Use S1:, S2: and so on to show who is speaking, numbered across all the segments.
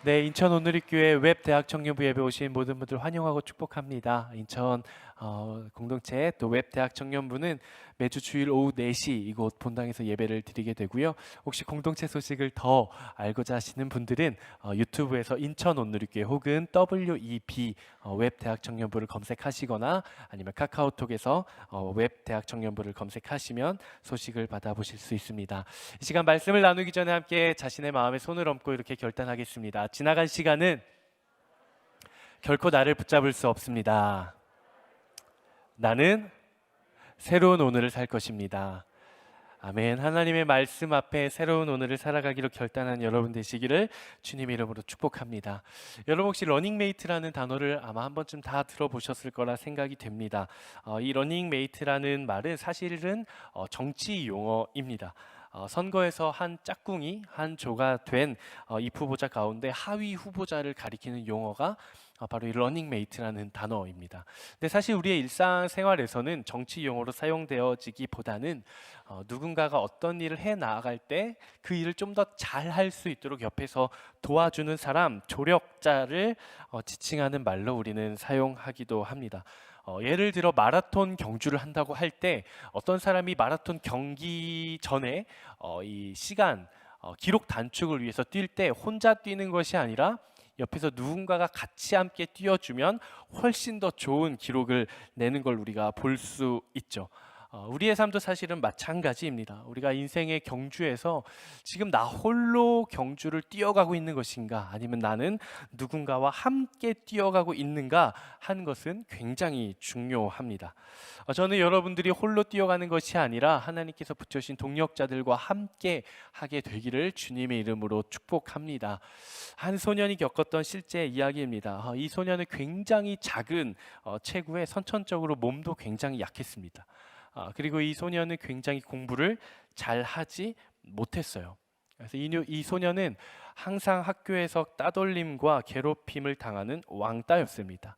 S1: 네, 인천 오누리교회 웹대학 청년부 예배 오신 모든 분들 환영하고 축복합니다. 인천 공동체 또 웹대학 청년부는 매주 주일 오후 4시 이곳 본당에서 예배를 드리게 되고요. 혹시 공동체 소식을 더 알고자 하시는 분들은 유튜브에서 인천 오누리교회 혹은 WEB 웹대학 청년부를 검색하시거나 아니면 카카오톡에서 웹대학 청년부를 검색하시면 소식을 받아보실 수 있습니다. 이 시간 말씀을 나누기 전에 함께 자신의 마음에 손을 얹고 이렇게 결단하겠습니다. 지나간 시간은 결코 나를 붙잡을 수 없습니다. 나는 새로운 오늘을 살 것입니다. 아멘. 하나님의 말씀 앞에 새로운 오늘을 살아가기로 결단한 여러분 되시기를 주님 이름으로 축복합니다. 여러분 혹시 러닝메이트라는 단어를 아마 한 번쯤 다 들어보셨을 거라 생각이 됩니다. 이 러닝메이트라는 말은 사실은 정치 용어입니다. 선거에서 한 짝꿍이 한 조가 된 입 후보자 가운데 하위 후보자를 가리키는 용어가 바로 이 러닝메이트라는 단어입니다. 근데 사실 우리의 일상생활에서는 정치 용어로 사용되어지기보다는 누군가가 어떤 일을 해 나아갈 때 그 일을 좀 더 잘할 수 있도록 옆에서 도와주는 사람, 조력자를 지칭하는 말로 우리는 사용하기도 합니다. 예를 들어 마라톤 경주를 한다고 할 때 어떤 사람이 마라톤 경기 전에 이 시간 기록 단축을 위해서 뛸 때 혼자 뛰는 것이 아니라 옆에서 누군가가 같이 함께 뛰어주면 훨씬 더 좋은 기록을 내는 걸 우리가 볼 수 있죠. 우리의 삶도 사실은 마찬가지입니다. 우리가 인생의 경주에서 지금 나 홀로 경주를 뛰어가고 있는 것인가 아니면 나는 누군가와 함께 뛰어가고 있는가 하는 것은 굉장히 중요합니다. 저는 여러분들이 홀로 뛰어가는 것이 아니라 하나님께서 붙여주신 동력자들과 함께 하게 되기를 주님의 이름으로 축복합니다. 한 소년이 겪었던 실제 이야기입니다. 이 소년은 굉장히 작은 체구에 선천적으로 몸도 굉장히 약했습니다. 그리고 이 소년은 굉장히 공부를 잘 하지 못했어요. 그래서 이 소년은 항상 학교에서 따돌림과 괴롭힘을 당하는 왕따였습니다.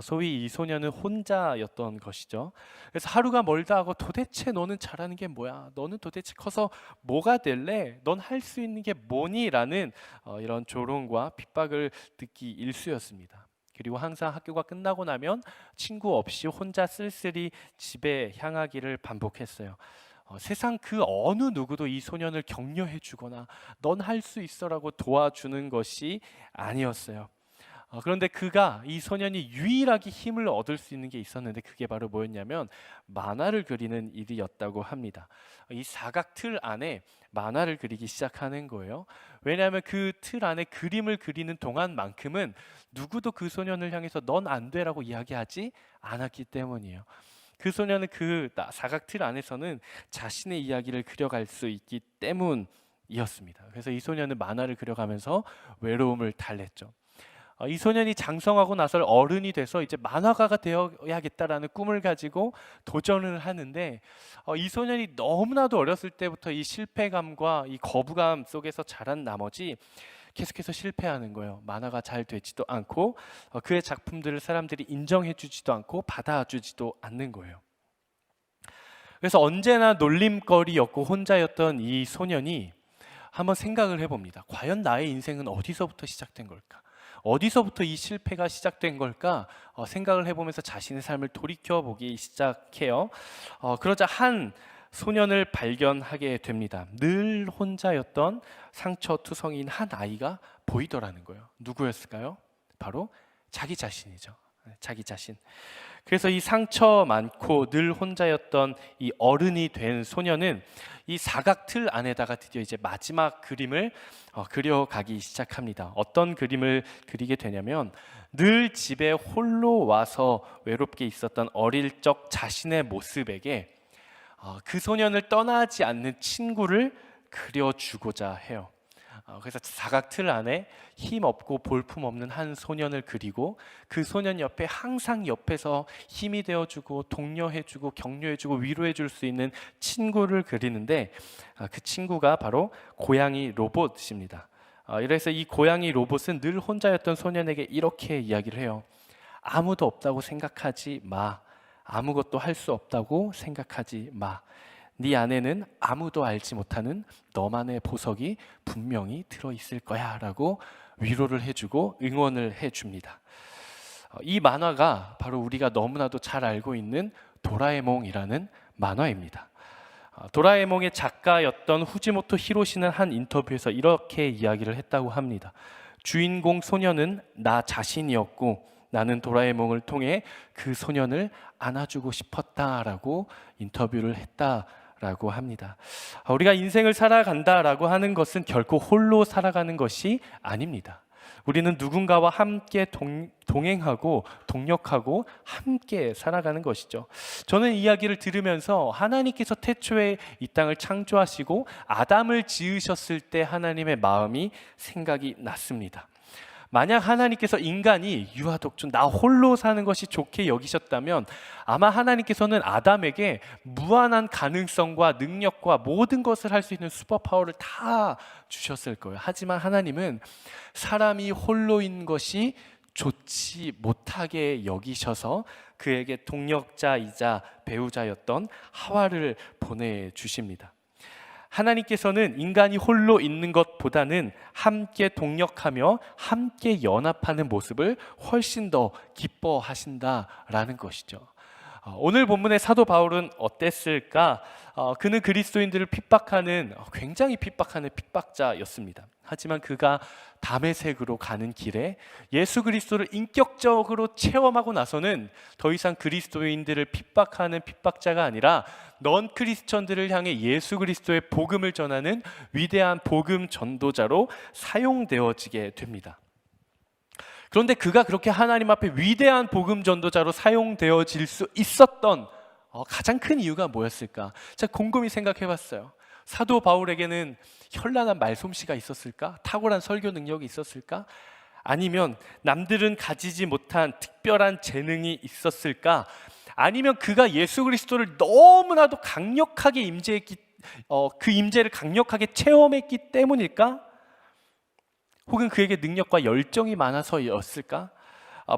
S1: 소위 이 소년은 혼자였던 것이죠. 그래서 하루가 멀다 하고 도대체 너는 잘하는 게 뭐야? 너는 도대체 커서 뭐가 될래? 넌 할 수 있는 게 뭐니? 라는 이런 조롱과 핍박을 듣기 일쑤였습니다. 그리고 항상 학교가 끝나고 나면 친구 없이 혼자 쓸쓸히 집에 향하기를 반복했어요. 세상 그 어느 누구도 이 소년을 격려해 주거나 넌 할 수 있어라고 도와주는 것이 아니었어요. 그런데 이 소년이 유일하게 힘을 얻을 수 있는 게 있었는데 그게 바로 뭐였냐면 만화를 그리는 일이었다고 합니다. 이 사각 틀 안에 만화를 그리기 시작하는 거예요. 왜냐하면 그 틀 안에 그림을 그리는 동안만큼은 누구도 그 소년을 향해서 넌 안 돼라고 이야기하지 않았기 때문이에요. 그 소년은 그 사각 틀 안에서는 자신의 이야기를 그려갈 수 있기 때문이었습니다. 그래서 이 소년은 만화를 그려가면서 외로움을 달랬죠. 이 소년이 장성하고 나서 어른이 돼서 이제 만화가가 되어야겠다라는 꿈을 가지고 도전을 하는데 이 소년이 너무나도 어렸을 때부터 이 실패감과 이 거부감 속에서 자란 나머지 계속해서 실패하는 거예요. 만화가 잘 되지도 않고 그의 작품들을 사람들이 인정해 주지도 않고 받아주지도 않는 거예요. 그래서 언제나 놀림거리였고 혼자였던 이 소년이 한번 생각을 해봅니다. 과연 나의 인생은 어디서부터 시작된 걸까? 어디서부터 이 실패가 시작된 걸까? 생각을 해보면서 자신의 삶을 돌이켜보기 시작해요. 그러자 한 소년을 발견하게 됩니다. 늘 혼자였던 상처투성이인 한 아이가 보이더라는 거예요. 누구였을까요? 바로 자기 자신이죠. 자기 자신. 그래서 이 상처 많고 늘 혼자였던 이 어른이 된 소년은 이 사각 틀 안에다가 드디어 이제 마지막 그림을 그려가기 시작합니다. 어떤 그림을 그리게 되냐면 늘 집에 홀로 와서 외롭게 있었던 어릴 적 자신의 모습에게 그 소년을 떠나지 않는 친구를 그려주고자 해요. 그래서 사각 틀 안에 힘 없고 볼품 없는 한 소년을 그리고 그 소년 옆에 항상 옆에서 힘이 되어주고 독려해주고 격려해주고 위로해줄 수 있는 친구를 그리는데 그 친구가 바로 고양이 로봇입니다. 이래서 이 고양이 로봇은 늘 혼자였던 소년에게 이렇게 이야기를 해요. 아무도 없다고 생각하지 마. 아무것도 할 수 없다고 생각하지 마. 네 안에는 아무도 알지 못하는 너만의 보석이 분명히 들어있을 거야 라고 위로를 해주고 응원을 해줍니다. 이 만화가 바로 우리가 너무나도 잘 알고 있는 도라에몽이라는 만화입니다. 도라에몽의 작가였던 후지모토 히로시는 한 인터뷰에서 이렇게 이야기를 했다고 합니다. 주인공 소년은 나 자신이었고 나는 도라에몽을 통해 그 소년을 안아주고 싶었다라고 인터뷰를 했다라고 합니다. 우리가 인생을 살아간다라고 하는 것은 결코 홀로 살아가는 것이 아닙니다. 우리는 누군가와 함께 동행하고 동력하고 함께 살아가는 것이죠. 저는 이 이야기를 들으면서 하나님께서 태초에 이 땅을 창조하시고 아담을 지으셨을 때 하나님의 마음이 생각이 났습니다. 만약 하나님께서 인간이 유아독존 나 홀로 사는 것이 좋게 여기셨다면 아마 하나님께서는 아담에게 무한한 가능성과 능력과 모든 것을 할 수 있는 슈퍼파워를 다 주셨을 거예요. 하지만 하나님은 사람이 홀로인 것이 좋지 못하게 여기셔서 그에게 동력자이자 배우자였던 하와를 보내주십니다. 하나님께서는 인간이 홀로 있는 것보다는 함께 동력하며 함께 연합하는 모습을 훨씬 더 기뻐하신다라는 것이죠. 오늘 본문의 사도 바울은 어땠을까? 그는 그리스도인들을 핍박하는 굉장히 핍박하는 핍박자였습니다. 하지만 그가 다메섹으로 가는 길에 예수 그리스도를 인격적으로 체험하고 나서는 더 이상 그리스도인들을 핍박하는 핍박자가 아니라 넌 크리스천들을 향해 예수 그리스도의 복음을 전하는 위대한 복음 전도자로 사용되어지게 됩니다. 그런데 그가 그렇게 하나님 앞에 위대한 복음 전도자로 사용되어질 수 있었던 가장 큰 이유가 뭐였을까? 제가 곰곰이 생각해 봤어요. 사도 바울에게는 현란한 말솜씨가 있었을까? 탁월한 설교 능력이 있었을까? 아니면 남들은 가지지 못한 특별한 재능이 있었을까? 아니면 그가 예수 그리스도를 너무나도 강력하게 임재했기, 그 임재를 강력하게 체험했기 때문일까? 혹은 그에게 능력과 열정이 많아서였을까?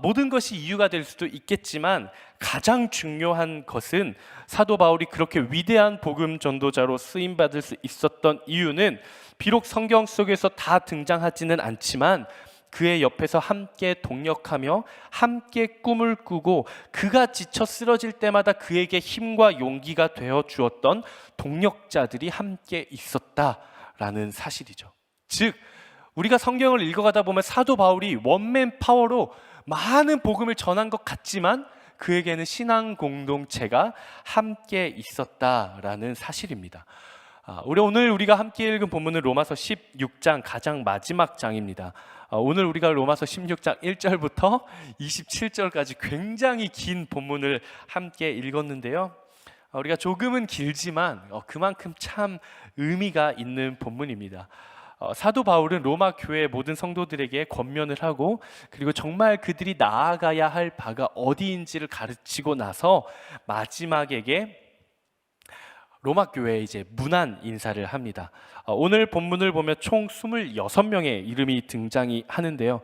S1: 모든 것이 이유가 될 수도 있겠지만 가장 중요한 것은 사도 바울이 그렇게 위대한 복음 전도자로 쓰임받을 수 있었던 이유는 비록 성경 속에서 다 등장하지는 않지만 그의 옆에서 함께 동력하며 함께 꿈을 꾸고 그가 지쳐 쓰러질 때마다 그에게 힘과 용기가 되어 주었던 동력자들이 함께 있었다라는 사실이죠. 즉 우리가 성경을 읽어가다 보면 사도 바울이 원맨 파워로 많은 복음을 전한 것 같지만 그에게는 신앙 공동체가 함께 있었다라는 사실입니다. 오늘 우리가 함께 읽은 본문은 로마서 16장 가장 마지막 장입니다. 오늘 우리가 로마서 16장 1절부터 27절까지 굉장히 긴 본문을 함께 읽었는데요. 우리가 조금은 길지만 그만큼 참 의미가 있는 본문입니다. 사도 바울은 로마 교회 모든 성도들에게 권면을 하고 그리고 정말 그들이 나아가야 할 바가 어디인지를 가르치고 나서 마지막에게 로마 교회에 이제 문안 인사를 합니다. 오늘 본문을 보면 총 26명의 이름이 등장이 하는데요.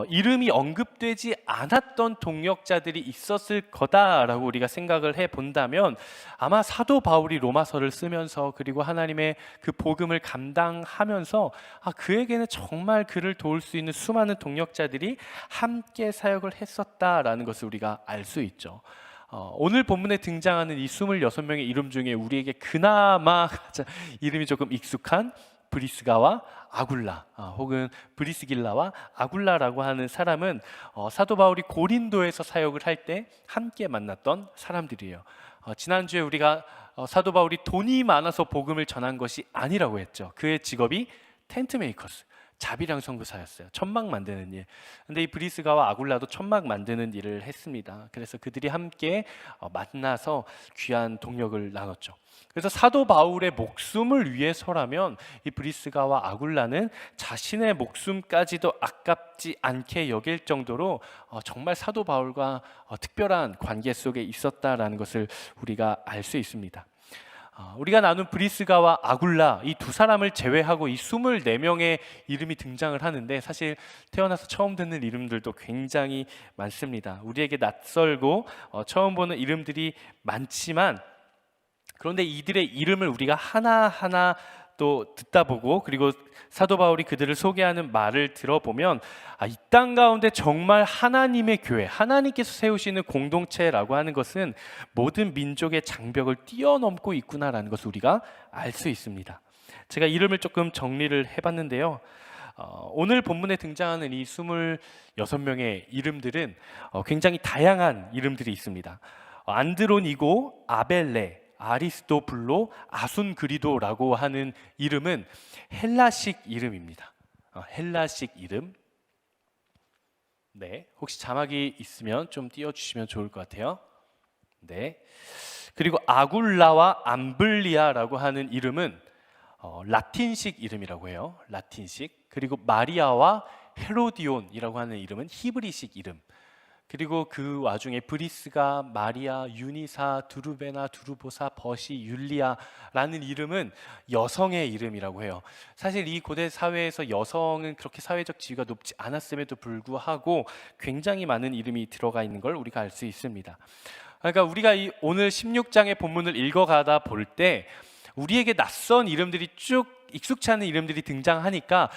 S1: 이름이 언급되지 않았던 동역자들이 있었을 거다라고 우리가 생각을 해본다면 아마 사도 바울이 로마서를 쓰면서 그리고 하나님의 그 복음을 감당하면서 그에게는 정말 그를 도울 수 있는 수많은 동역자들이 함께 사역을 했었다라는 것을 우리가 알 수 있죠. 오늘 본문에 등장하는 이 26명의 이름 중에 우리에게 그나마 이름이 조금 익숙한 브리스가와 아굴라 혹은 브리스길라와 아굴라라고 하는 사람은 사도 바울이 고린도에서 사역을 할 때 함께 만났던 사람들이에요. 지난주에 우리가 사도 바울이 돈이 많아서 복음을 전한 것이 아니라고 했죠. 그의 직업이 텐트 메이커스, 자비랑 선교사였어요. 천막 만드는 일. 근데 이 브리스가와 아굴라도 천막 만드는 일을 했습니다. 그래서 그들이 함께 만나서 귀한 동력을 나눴죠. 그래서 사도 바울의 목숨을 위해서라면 이 브리스가와 아굴라는 자신의 목숨까지도 아깝지 않게 여길 정도로 정말 사도 바울과 특별한 관계 속에 있었다라는 것을 우리가 알 수 있습니다. 우리가 나눈 브리스가와 아굴라 이 두 사람을 제외하고 이 24명의 이름이 등장을 하는데 사실 태어나서 처음 듣는 이름들도 굉장히 많습니다. 우리에게 낯설고 처음 보는 이름들이 많지만 그런데 이들의 이름을 우리가 하나하나 또 듣다 보고, 그리고 사도 바울이 그들을 소개하는 말을 들어보면 이 땅 가운데 정말 하나님의 교회, 하나님께서 세우시는 공동체라고 하는 것은 모든 민족의 장벽을 뛰어넘고 있구나라는 것을 우리가 알 수 있습니다. 제가 이름을 조금 정리를 해봤는데요. 오늘 본문에 등장하는 이 26명의 이름들은 굉장히 다양한 이름들이 있습니다. 안드로니고, 아벨레, 아리스토블로, 아순그리도라고 하는 이름은 헬라식 이름입니다. 헬라식 이름. 네, 혹시 자막이 있으면 좀 띄워주시면 좋을 것 같아요. 네. 그리고 아굴라와 암블리아라고 하는 이름은 라틴식 이름이라고 해요. 라틴식. 그리고 마리아와 헤로디온이라고 하는 이름은 히브리식 이름. 그리고 그 와중에 브리스가, 마리아, 유니사, 두루베나, 두루보사, 버시, 율리아라는 이름은 여성의 이름이라고 해요. 사실 이 고대 사회에서 여성은 그렇게 사회적 지위가 높지 않았음에도 불구하고 굉장히 많은 이름이 들어가 있는 걸 우리가 알 수 있습니다. 그러니까 우리가 이 오늘 16장의 본문을 읽어가다 볼 때 우리에게 낯선 이름들이 쭉 익숙치 않은 이름들이 등장하니까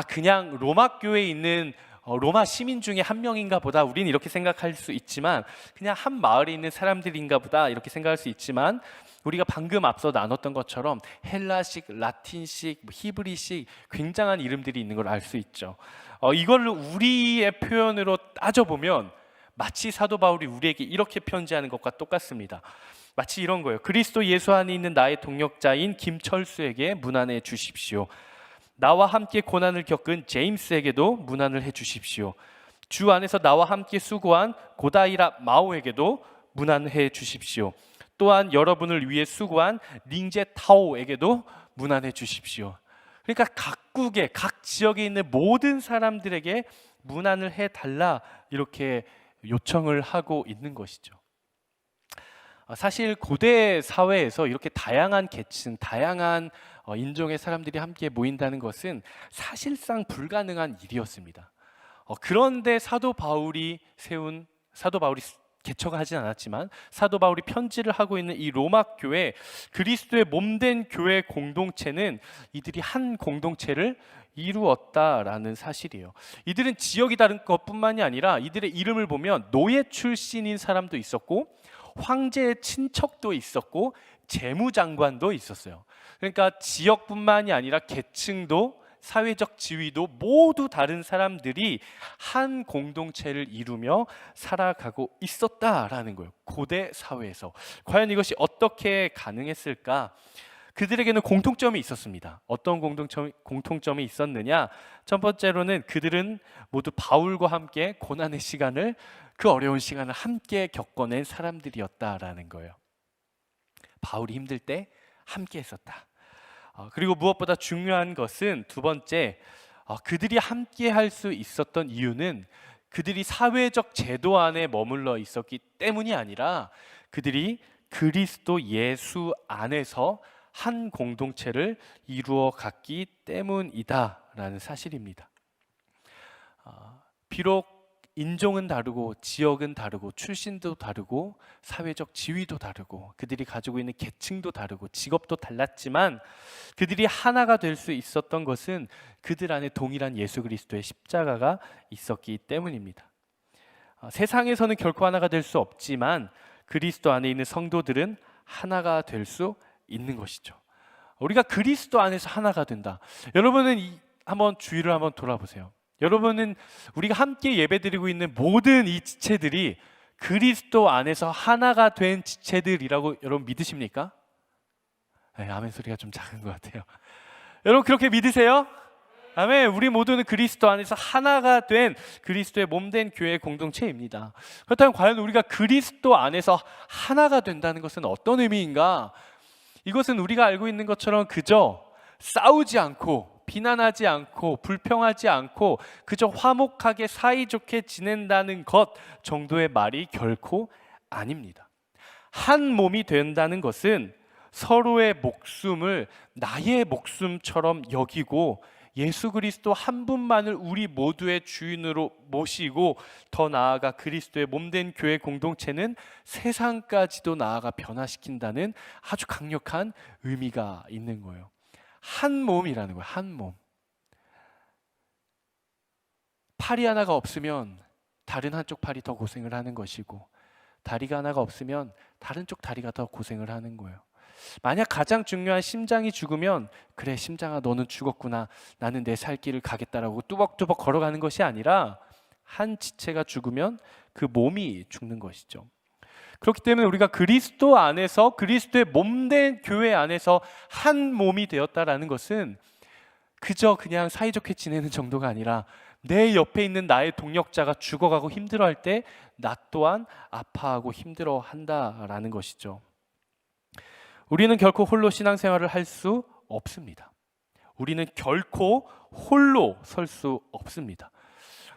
S1: 그냥 로마 교회에 있는 로마 시민 중에 한 명인가 보다, 우리는 이렇게 생각할 수 있지만, 그냥 한 마을에 있는 사람들인가 보다 이렇게 생각할 수 있지만, 우리가 방금 앞서 나눴던 것처럼 헬라식, 라틴식, 히브리식 굉장한 이름들이 있는 걸 알 수 있죠. 이걸 우리의 표현으로 따져보면 마치 사도 바울이 우리에게 이렇게 편지하는 것과 똑같습니다. 마치 이런 거예요. 그리스도 예수 안에 있는 나의 동역자인 김철수에게 문안해 주십시오. 나와 함께 고난을 겪은 제임스에게도 문안을 해 주십시오. 주 안에서 나와 함께 수고한 고다이라 마오에게도 문안해 주십시오. 또한 여러분을 위해 수고한 링제 타오에게도 문안해 주십시오. 그러니까 각국의 각 지역에 있는 모든 사람들에게 문안을 해달라, 이렇게 요청을 하고 있는 것이죠. 사실 고대 사회에서 이렇게 다양한 계층, 다양한 인종의 사람들이 함께 모인다는 것은 사실상 불가능한 일이었습니다. 그런데 사도 바울이 개척을 하진 않았지만 사도 바울이 편지를 하고 있는 이 로마 교회, 그리스도의 몸된 교회 공동체는 이들이 한 공동체를 이루었다라는 사실이에요. 이들은 지역이 다른 것뿐만이 아니라 이들의 이름을 보면 노예 출신인 사람도 있었고, 황제의 친척도 있었고, 재무장관도 있었어요. 그러니까 지역뿐만이 아니라 계층도, 사회적 지위도 모두 다른 사람들이 한 공동체를 이루며 살아가고 있었다라는 거예요. 고대 사회에서. 과연 이것이 어떻게 가능했을까? 그들에게는 공통점이 있었습니다. 어떤 공통점이 있었느냐? 첫 번째로는 그들은 모두 바울과 함께 고난의 시간을, 그 어려운 시간을 함께 겪어낸 사람들이었다라는 거예요. 바울이 힘들 때 함께 했었다. 그리고 무엇보다 중요한 것은 두 번째, 그들이 함께 할 수 있었던 이유는 그들이 사회적 제도 안에 머물러 있었기 때문이 아니라 그들이 그리스도 예수 안에서 한 공동체를 이루어 갔기 때문이다라는 사실입니다. 비록 인종은 다르고, 지역은 다르고, 출신도 다르고, 사회적 지위도 다르고, 그들이 가지고 있는 계층도 다르고, 직업도 달랐지만 그들이 하나가 될 수 있었던 것은 그들 안에 동일한 예수 그리스도의 십자가가 있었기 때문입니다. 세상에서는 결코 하나가 될 수 없지만 그리스도 안에 있는 성도들은 하나가 될 수 있는 것이죠. 우리가 그리스도 안에서 하나가 된다. 여러분은 한번 주위를 한번 돌아보세요. 여러분은 우리가 함께 예배드리고 있는 모든 이 지체들이 그리스도 안에서 하나가 된 지체들이라고 여러분 믿으십니까? 네, 아멘 소리가 좀 작은 것 같아요. 여러분 그렇게 믿으세요? 아멘. 우리 모두는 그리스도 안에서 하나가 된 그리스도의 몸된 교회 공동체입니다. 그렇다면 과연 우리가 그리스도 안에서 하나가 된다는 것은 어떤 의미인가? 이것은 우리가 알고 있는 것처럼 그저 싸우지 않고, 비난하지 않고, 불평하지 않고 그저 화목하게 사이좋게 지낸다는 것 정도의 말이 결코 아닙니다. 한 몸이 된다는 것은 서로의 목숨을 나의 목숨처럼 여기고 예수 그리스도 한 분만을 우리 모두의 주인으로 모시고 더 나아가 그리스도의 몸된 교회 공동체는 세상까지도 나아가 변화시킨다는 아주 강력한 의미가 있는 거예요. 한 몸이라는 거예요. 한 몸. 팔이 하나가 없으면 다른 한쪽 팔이 더 고생을 하는 것이고, 다리가 하나가 없으면 다른 쪽 다리가 더 고생을 하는 거예요. 만약 가장 중요한 심장이 죽으면, 그래 심장아 너는 죽었구나, 나는 내 살 길을 가겠다라고 뚜벅뚜벅 걸어가는 것이 아니라 한 지체가 죽으면 그 몸이 죽는 것이죠. 그렇기 때문에 우리가 그리스도 안에서, 그리스도의 몸된 교회 안에서 한 몸이 되었다라는 것은 그저 그냥 사이좋게 지내는 정도가 아니라, 내 옆에 있는 나의 동역자가 죽어가고 힘들어할 때 나 또한 아파하고 힘들어한다라는 것이죠. 우리는 결코 홀로 신앙생활을 할 수 없습니다. 우리는 결코 홀로 설 수 없습니다.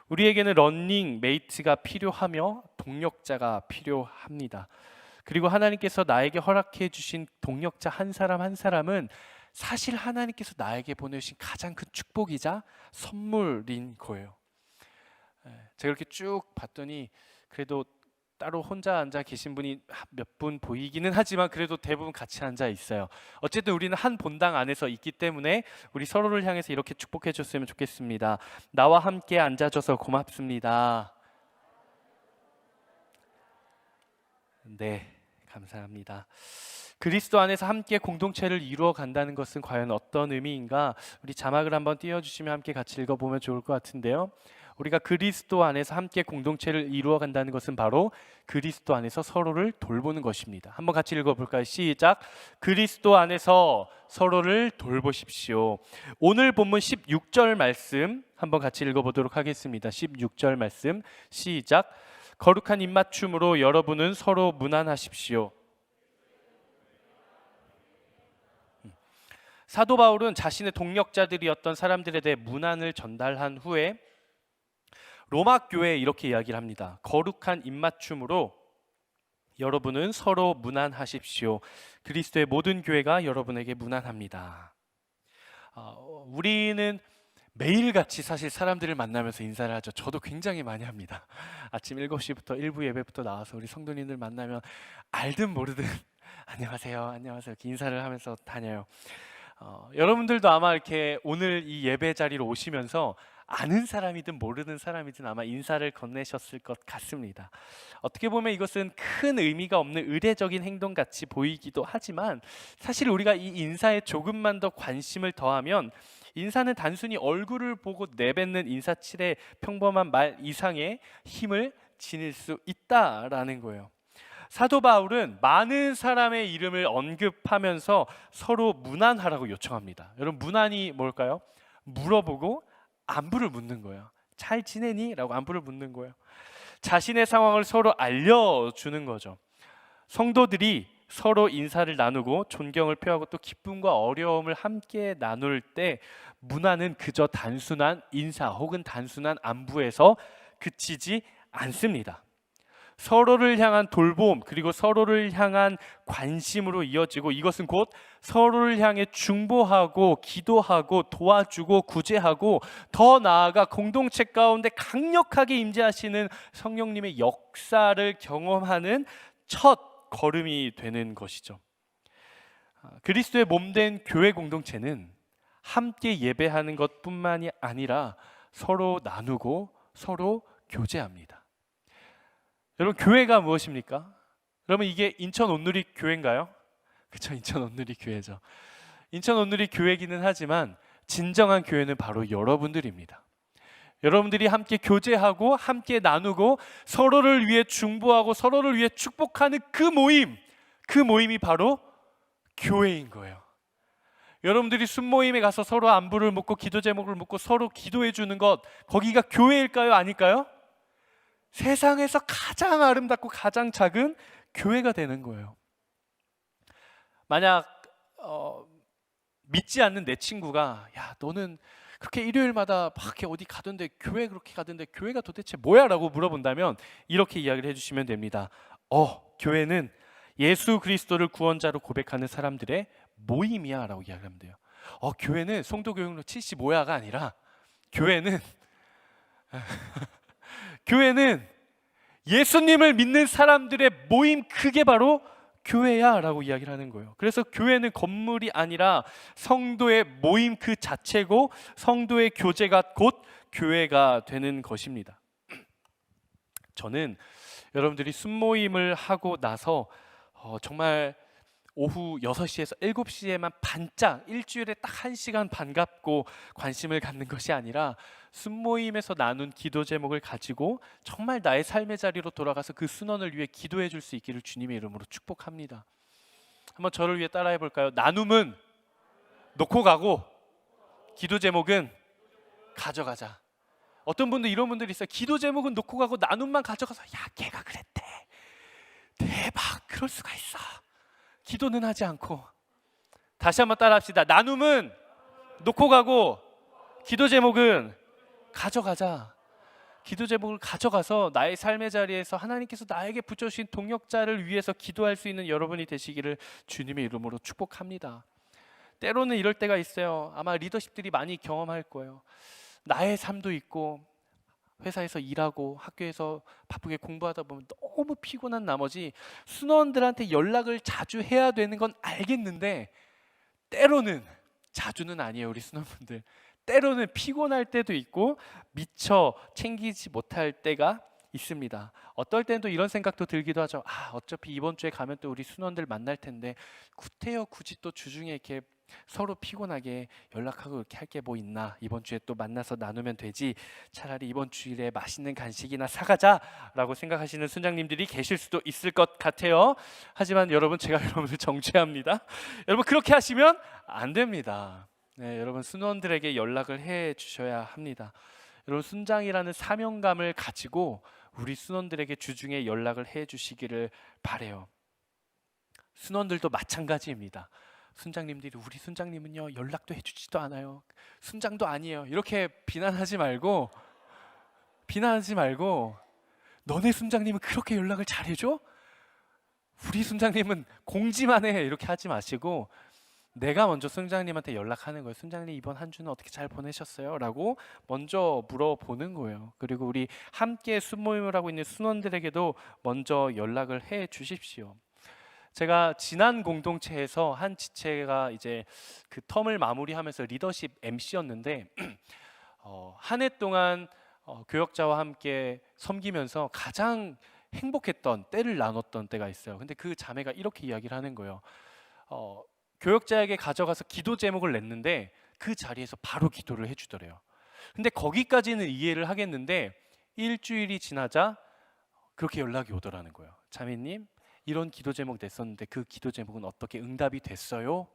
S1: 우리에게는 러닝 메이트가 필요하며 동력자가 필요합니다. 그리고 하나님께서 나에게 허락해 주신 동력자 한 사람 한 사람은 사실 하나님께서 나에게 보내주신 가장 큰 축복이자 선물인 거예요. 제가 이렇게 쭉 봤더니 그래도 따로 혼자 앉아 계신 분이 몇 분 보이기는 하지만 그래도 대부분 같이 앉아 있어요. 어쨌든 우리는 한 본당 안에서 있기 때문에 우리 서로를 향해서 이렇게 축복해 줬으면 좋겠습니다. 나와 함께 앉아줘서 고맙습니다. 네, 감사합니다. 그리스도 안에서 함께 공동체를 이루어 간다는 것은 과연 어떤 의미인가? 우리 자막을 한번 띄워주시면 함께 같이 읽어보면 좋을 것 같은데요. 우리가 그리스도 안에서 함께 공동체를 이루어 간다는 것은 바로 그리스도 안에서 서로를 돌보는 것입니다. 한번 같이 읽어볼까요? 시작! 그리스도 안에서 서로를 돌보십시오. 오늘 본문 16절 말씀 한번 같이 읽어보도록 하겠습니다. 16절 말씀 시작! 거룩한 입맞춤으로 여러분은 서로 문안하십시오. 사도 바울은 자신의 동역자들이었던 사람들에 대해 문안을 전달한 후에 로마 교회에 이렇게 이야기를 합니다. 거룩한 입맞춤으로 여러분은 서로 문안하십시오. 그리스도의 모든 교회가 여러분에게 문안합니다. 우리는 매일같이 사실 사람들을 만나면서 인사를 하죠. 저도 굉장히 많이 합니다. 아침 7시부터 일부 예배부터 나와서 우리 성도님들 만나면 알든 모르든 안녕하세요, 안녕하세요 이렇게 인사를 하면서 다녀요. 여러분들도 아마 이렇게 오늘 이 예배 자리로 오시면서 아는 사람이든 모르는 사람이든 아마 인사를 건네셨을 것 같습니다. 어떻게 보면 이것은 큰 의미가 없는 의례적인 행동 같이 보이기도 하지만 사실 우리가 이 인사에 조금만 더 관심을 더하면 인사는 단순히 얼굴을 보고 내뱉는 인사치레 평범한 말 이상의 힘을 지닐 수 있다라는 거예요. 사도 바울은 많은 사람의 이름을 언급하면서 서로 문안하라고 요청합니다. 여러분, 문안이 뭘까요? 물어보고 안부를 묻는 거예요. 잘 지내니? 라고 안부를 묻는 거예요. 자신의 상황을 서로 알려주는 거죠. 성도들이 서로 인사를 나누고 존경을 표하고 또 기쁨과 어려움을 함께 나눌 때 문안은 그저 단순한 인사 혹은 단순한 안부에서 그치지 않습니다. 서로를 향한 돌봄 그리고 서로를 향한 관심으로 이어지고, 이것은 곧 서로를 향해 중보하고 기도하고 도와주고 구제하고 더 나아가 공동체 가운데 강력하게 임재하시는 성령님의 역사를 경험하는 첫 걸음이 되는 것이죠. 그리스도의 몸된 교회 공동체는 함께 예배하는 것뿐만이 아니라 서로 나누고 서로 교제합니다. 여러분, 교회가 무엇입니까? 여러분, 이게 인천 온누리 교회인가요? 그렇죠, 인천 온누리 교회죠. 인천 온누리 교회기는 하지만 진정한 교회는 바로 여러분들입니다. 여러분들이 함께 교제하고 함께 나누고 서로를 위해 중보하고 서로를 위해 축복하는 그 모임이 바로 교회인 거예요. 여러분들이 순모임에 가서 서로 안부를 묻고 기도 제목을 묻고 서로 기도해 주는 것, 거기가 교회일까요? 아닐까요? 세상에서 가장 아름답고 가장 작은 교회가 되는 거예요. 만약 믿지 않는 내 친구가, 야 너는 그렇게 일요일마다 막 이렇게 어디 가던데 교회 그렇게 가던데 교회가 도대체 뭐야? 라고 물어본다면 이렇게 이야기를 해주시면 됩니다. 교회는 예수 그리스도를 구원자로 고백하는 사람들의 모임이야 라고 이야기하면 돼요. 교회는 송도 교육로 75야가 아니라 교회는 교회는 예수님을 믿는 사람들의 모임, 그게 바로 교회야 라고 이야기를 하는 거예요. 그래서 교회는 건물이 아니라 성도의 모임 그 자체고, 성도의 교제가 곧 교회가 되는 것입니다. 저는 여러분들이 순모임을 하고 나서 정말 오후 6시에서 7시에만 반짝 일주일에 딱 1시간 반갑고 관심을 갖는 것이 아니라 순모임에서 나눈 기도 제목을 가지고 정말 나의 삶의 자리로 돌아가서 그 순원을 위해 기도해 줄 수 있기를 주님의 이름으로 축복합니다. 한번 저를 위해 따라해 볼까요? 나눔은 놓고 가고 기도 제목은 가져가자. 어떤 분들 이런 분들이 있어요. 기도 제목은 놓고 가고 나눔만 가져가서, 야, 걔가 그랬대, 대박, 그럴 수가 있어. 기도는 하지 않고. 다시 한번 따라합시다. 나눔은 놓고 가고 기도 제목은 가져가자. 기도 제목을 가져가서 나의 삶의 자리에서 하나님께서 나에게 붙여주신 동역자를 위해서 기도할 수 있는 여러분이 되시기를 주님의 이름으로 축복합니다. 때로는 이럴 때가 있어요. 아마 리더십들이 많이 경험할 거예요. 나의 삶도 있고 회사에서 일하고 학교에서 바쁘게 공부하다 보면 너무 피곤한 나머지 순원들한테 연락을 자주 해야 되는 건 알겠는데, 때로는, 자주는 아니에요 우리 순원분들, 때로는 피곤할 때도 있고 미처 챙기지 못할 때가 있습니다. 어떨 때는 또 이런 생각도 들기도 하죠. 어차피 이번 주에 가면 또 우리 순원들 만날 텐데 구태여 굳이 또 주중에 이렇게 서로 피곤하게 연락하고 이렇게 할 게 뭐 있나, 이번 주에 또 만나서 나누면 되지, 차라리 이번 주일에 맛있는 간식이나 사가자라고 생각하시는 순장님들이 계실 수도 있을 것 같아요. 하지만 여러분, 제가 여러분을 정죄합니다. 여러분, 그렇게 하시면 안 됩니다. 네, 여러분, 순원들에게 연락을 해 주셔야 합니다. 여러분, 순장이라는 사명감을 가지고 우리 순원들에게 주중에 연락을 해 주시기를 바래요. 순원들도 마찬가지입니다. 순장님들이, 우리 순장님은요 연락도 해주지도 않아요, 순장도 아니에요, 이렇게 비난하지 말고 너네 순장님은 그렇게 연락을 잘해줘? 우리 순장님은 공지만 해, 이렇게 하지 마시고 내가 먼저 순장님한테 연락하는 거예요. 순장님, 이번 한 주는 어떻게 잘 보내셨어요? 라고 먼저 물어보는 거예요. 그리고 우리 함께 순모임을 하고 있는 순원들에게도 먼저 연락을 해 주십시오. 제가 지난 공동체에서 한 지체가 이제 그 텀을 마무리하면서 리더십 MC였는데 한 해 동안 교역자와 함께 섬기면서 가장 행복했던 때를 나눴던 때가 있어요. 근데 그 자매가 이렇게 이야기를 하는 거예요. 교역자에게 가져가서 기도 제목을 냈는데 그 자리에서 바로 기도를 해주더래요. 근데 거기까지는 이해를 하겠는데 일주일이 지나자 그렇게 연락이 오더라는 거예요. 자매님, 이런 기도 제목 냈었는데 그 기도 제목은 어떻게 응답이 됐어요?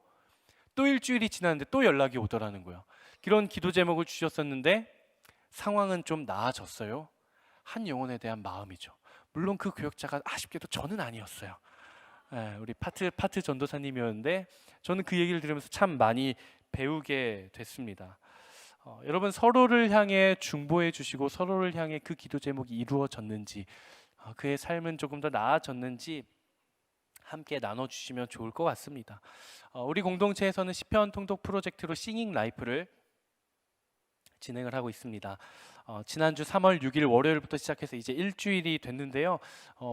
S1: 또 일주일이 지났는데 또 연락이 오더라는 거예요. 이런 기도 제목을 주셨었는데 상황은 좀 나아졌어요. 한 영혼에 대한 마음이죠. 물론 그 교역자가 아쉽게도 저는 아니었어요. 우리 파트 전도사님이었는데 저는 그 얘기를 들으면서 참 많이 배우게 됐습니다. 여러분, 서로를 향해 중보해 주시고 서로를 향해 그 기도 제목이 이루어졌는지, 그의 삶은 조금 더 나아졌는지 함께 나눠주시면 좋을 것 같습니다. 우리 공동체에서는 시편 통독 프로젝트로 싱잉 라이프를 진행을 하고 있습니다. 지난주 3월 6일 월요일부터 시작해서 이제 일주일이 됐는데요.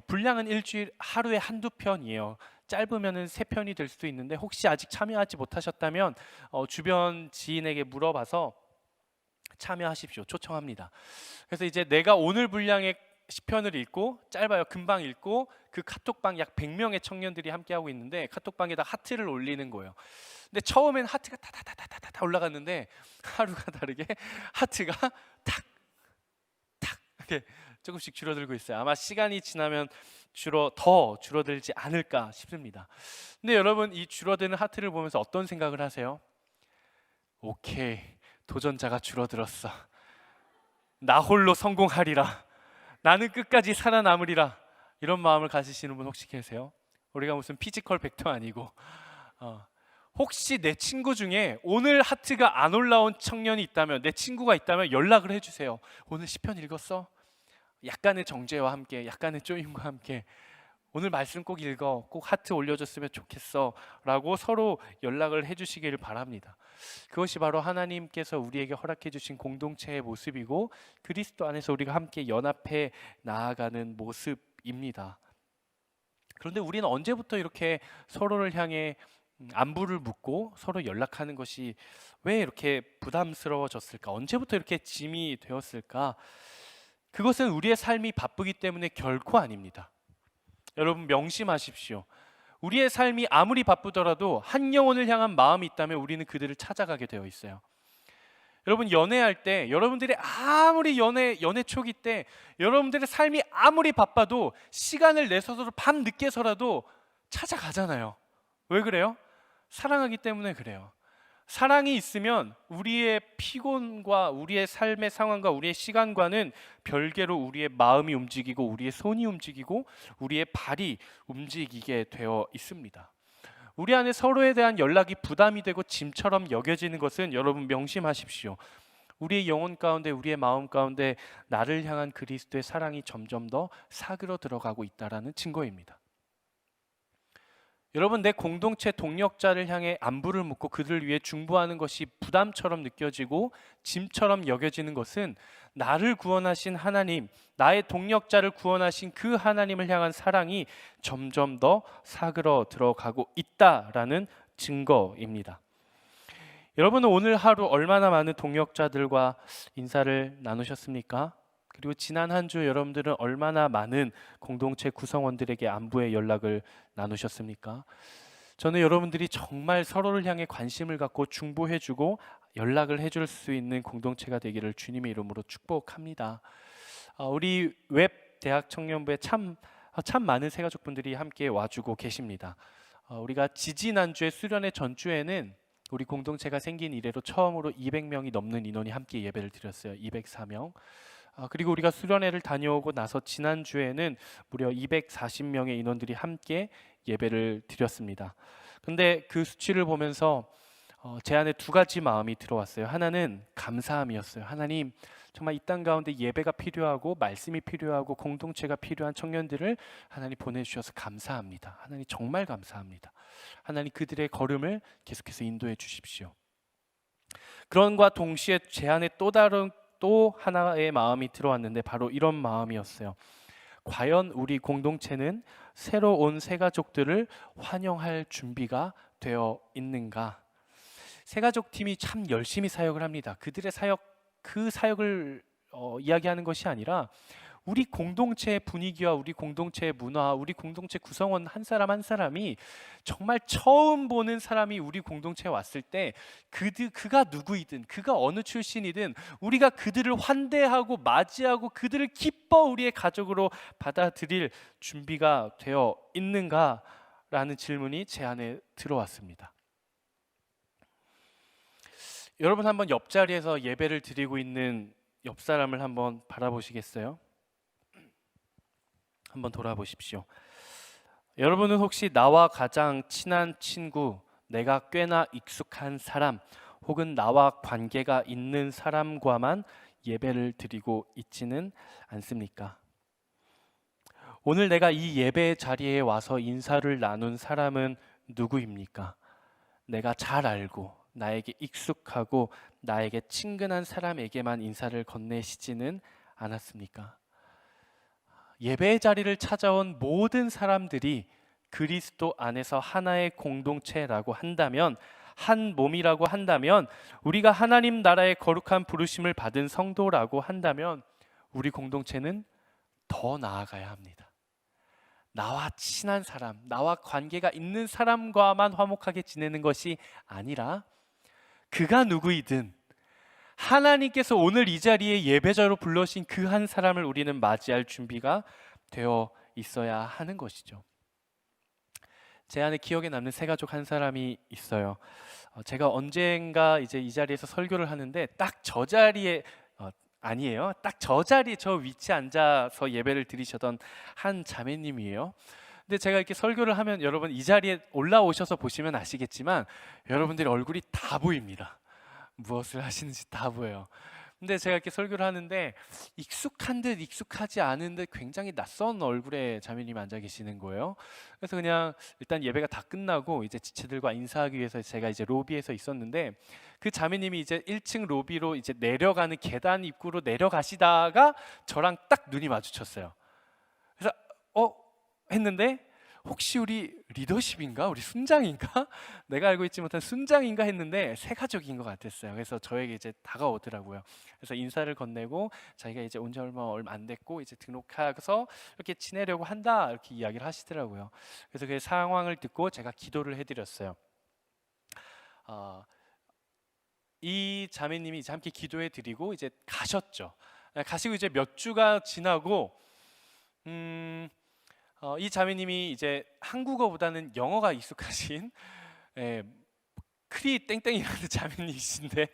S1: 분량은 일주일 하루에 한두 편이에요. 짧으면은 3편이 될 수도 있는데 혹시 아직 참여하지 못하셨다면 주변 지인에게 물어봐서 참여하십시오. 초청합니다. 그래서 이제 내가 오늘 분량의 시편을 읽고, 짧아요, 금방 읽고, 그 카톡방 약 100명의 청년들이 함께하고 있는데 카톡방에다 하트를 올리는 거예요. 근데 처음엔 하트가 타타타타타타 올라갔는데 하루가 다르게 하트가 탁 이렇게 조금씩 줄어들고 있어요. 아마 시간이 지나면 더 줄어들지 않을까 싶습니다. 근데 여러분, 이 줄어드는 하트를 보면서 어떤 생각을 하세요? 오케이, 도전자가 줄어들었어, 나 홀로 성공하리라, 나는 끝까지 살아남으리라, 이런 마음을 가지시는 분 혹시 계세요? 우리가 무슨 피지컬 벡터 아니고 혹시 내 친구 중에 오늘 하트가 안 올라온 청년이 있다면, 내 친구가 있다면 연락을 해주세요. 오늘 시편 읽었어? 약간의 정죄와 함께, 약간의 쪼임과 함께 오늘 말씀 꼭 읽어, 꼭 하트 올려줬으면 좋겠어 라고 서로 연락을 해주시기를 바랍니다. 그것이 바로 하나님께서 우리에게 허락해 주신 공동체의 모습이고 그리스도 안에서 우리가 함께 연합해 나아가는 모습입니다. 그런데 우리는 언제부터 이렇게 서로를 향해 안부를 묻고 서로 연락하는 것이 왜 이렇게 부담스러워졌을까? 언제부터 이렇게 짐이 되었을까? 그것은 우리의 삶이 바쁘기 때문에 결코 아닙니다. 여러분 명심하십시오. 우리의 삶이 아무리 바쁘더라도 한 영혼을 향한 마음이 있다면 우리는 그들을 찾아가게 되어 있어요. 여러분 연애할 때 여러분들이 아무리 연애 초기 때 여러분들의 삶이 아무리 바빠도 시간을 내서도 밤 늦게서라도 찾아가잖아요. 왜 그래요? 사랑하기 때문에 그래요. 사랑이 있으면 우리의 피곤과 우리의 삶의 상황과 우리의 시간과는 별개로 우리의 마음이 움직이고 우리의 손이 움직이고 우리의 발이 움직이게 되어 있습니다. 우리 안에 서로에 대한 연락이 부담이 되고 짐처럼 여겨지는 것은 여러분 명심하십시오. 우리의 영혼 가운데 우리의 마음 가운데 나를 향한 그리스도의 사랑이 점점 더 사그러 들어가고 있다라는 증거입니다. 여러분 내 공동체 동력자를 향해 안부를 묻고 그들을 위해 중보하는 것이 부담처럼 느껴지고 짐처럼 여겨지는 것은 나를 구원하신 하나님, 나의 동력자를 구원하신 그 하나님을 향한 사랑이 점점 더 사그러 들어가고 있다라는 증거입니다. 여러분은 오늘 하루 얼마나 많은 동역자들과 인사를 나누셨습니까? 그리고 지난 한 주 여러분들은 얼마나 많은 공동체 구성원들에게 안부의 연락을 나누셨습니까? 저는 여러분들이 정말 서로를 향해 관심을 갖고 중보해주고 연락을 해줄 수 있는 공동체가 되기를 주님의 이름으로 축복합니다. 우리 웹 대학 청년부에 참 많은 새가족분들이 함께 와주고 계십니다. 우리가 지지난주에 수련회 전주에는 우리 공동체가 생긴 이래로 처음으로 200명이 넘는 인원이 함께 예배를 드렸어요. 204명. 그리고 우리가 수련회를 다녀오고 나서 지난주에는 무려 240명의 인원들이 함께 예배를 드렸습니다. 근데 그 수치를 보면서 제 안에 두 가지 마음이 들어왔어요. 하나는 감사함이었어요. 하나님, 정말 이 땅 가운데 예배가 필요하고 말씀이 필요하고 공동체가 필요한 청년들을 하나님 보내주셔서 감사합니다. 하나님 정말 감사합니다. 하나님 그들의 걸음을 계속해서 인도해 주십시오. 그런과 동시에 제 안에 또 하나의 마음이 들어왔는데 바로 이런 마음이었어요. 과연 우리 공동체는 새로 온 새가족들을 환영할 준비가 되어 있는가? 새가족 팀이 참 열심히 사역을 합니다. 그들의 그 사역을 이야기하는 것이 아니라 우리 공동체의 분위기와 우리 공동체의 문화, 우리 공동체 구성원 한 사람 한 사람이 정말 처음 보는 사람이 우리 공동체에 왔을 때 그가 누구이든 그가 어느 출신이든 우리가 그들을 환대하고 맞이하고 그들을 기뻐 우리의 가족으로 받아들일 준비가 되어 있는가라는 질문이 제 안에 들어왔습니다. 여러분 한번 옆자리에서 예배를 드리고 있는 옆 사람을 한번 바라보시겠어요? 한번 돌아보십시오. 여러분은 혹시 나와 가장 친한 친구, 내가 꽤나 익숙한 사람, 혹은 나와 관계가 있는 사람과만 예배를 드리고 있지는 않습니까? 오늘 내가 이 예배 자리에 와서 인사를 나눈 사람은 누구입니까? 내가 잘 알고 나에게 익숙하고 나에게 친근한 사람에게만 인사를 건네시지는 않았습니까? 예배의 자리를 찾아온 모든 사람들이 그리스도 안에서 하나의 공동체라고 한다면, 한 몸이라고 한다면, 우리가 하나님 나라의 거룩한 부르심을 받은 성도라고 한다면 우리 공동체는 더 나아가야 합니다. 나와 친한 사람, 나와 관계가 있는 사람과만 화목하게 지내는 것이 아니라 그가 누구이든 하나님께서 오늘 이 자리에 예배자로 불러신 그 한 사람을 우리는 맞이할 준비가 되어 있어야 하는 것이죠. 제 안에 기억에 남는 새가족 한 사람이 있어요. 제가 언젠가 이제 이 자리에서 설교를 하는데 딱 저 자리에 아니에요. 딱 저 자리에 저 위치에 앉아서 예배를 드리셨던 한 자매님이에요. 근데 제가 이렇게 설교를 하면 여러분 이 자리에 올라오셔서 보시면 아시겠지만 여러분들의 얼굴이 다 보입니다. 무엇을 하시는지 다 보여요. 근데 제가 이렇게 설교를 하는데 익숙한 듯 익숙하지 않은 듯 굉장히 낯선 얼굴의 자매님이 앉아 계시는 거예요. 그래서 그냥 일단 예배가 다 끝나고 이제 지체들과 인사하기 위해서 제가 이제 로비에서 있었는데, 그 자매님이 이제 1층 로비로 이제 내려가는 계단 입구로 내려가시다가 저랑 딱 눈이 마주쳤어요. 그래서 했는데 혹시 우리 리더십인가? 우리 순장인가? 내가 알고 있지 못한 순장인가 했는데 새 가족인 것 같았어요. 그래서 저에게 이제 다가오더라고요. 그래서 인사를 건네고 자기가 이제 온 지 얼마 안 됐고 이제 등록해서 이렇게 지내려고 한다 이렇게 이야기를 하시더라고요. 그래서 그 상황을 듣고 제가 기도를 해드렸어요. 이 자매님이 이제 함께 기도해 드리고 이제 가셨죠. 가시고 이제 몇 주가 지나고 이 자매님이 이제 한국어보다는 영어가 익숙하신 크리 땡땡이라는 자매님이신데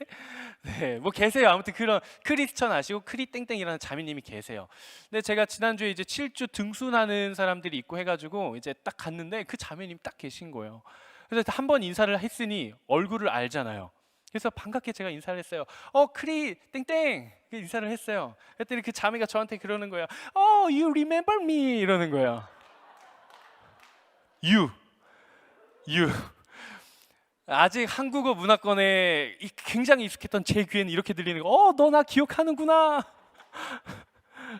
S1: 네, 뭐 계세요. 아무튼 그런 크리스천 아시고 크리 땡땡이라는 자매님이 계세요. 근데 제가 지난주에 이제 7주 등순하는 사람들이 있고 해가지고 이제 딱 갔는데 그 자매님 딱 계신 거예요. 그래서 한 번 인사를 했으니 얼굴을 알잖아요. 그래서 반갑게 제가 인사를 했어요. 크리 땡땡 인사를 했어요. 그랬더니 그 자매가 저한테 그러는 거예요. You remember me 이러는 거예요. You 아직 한국어 문화권에 굉장히 익숙했던 제 귀에는 이렇게 들리는 거. 너 나 기억하는구나.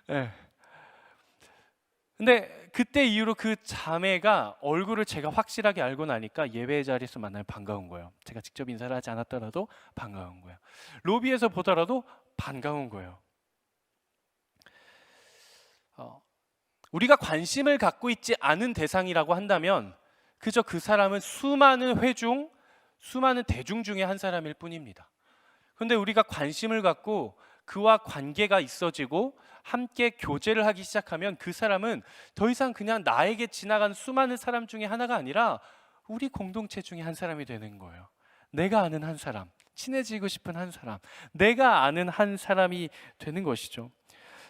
S1: 네. 근데 그때 이후로 그 자매가 얼굴을 제가 확실하게 알고 나니까 예배 자리에서 만나면 반가운 거예요. 제가 직접 인사를 하지 않았더라도 반가운 거예요. 로비에서 보더라도 반가운 거예요. 우리가 관심을 갖고 있지 않은 대상이라고 한다면 그저 그 사람은 수많은 회중, 수많은 대중 중에 한 사람일 뿐입니다. 그런데 우리가 관심을 갖고 그와 관계가 있어지고 함께 교제를 하기 시작하면 그 사람은 더 이상 그냥 나에게 지나간 수많은 사람 중에 하나가 아니라 우리 공동체 중에 한 사람이 되는 거예요. 내가 아는 한 사람, 친해지고 싶은 한 사람, 내가 아는 한 사람이 되는 것이죠.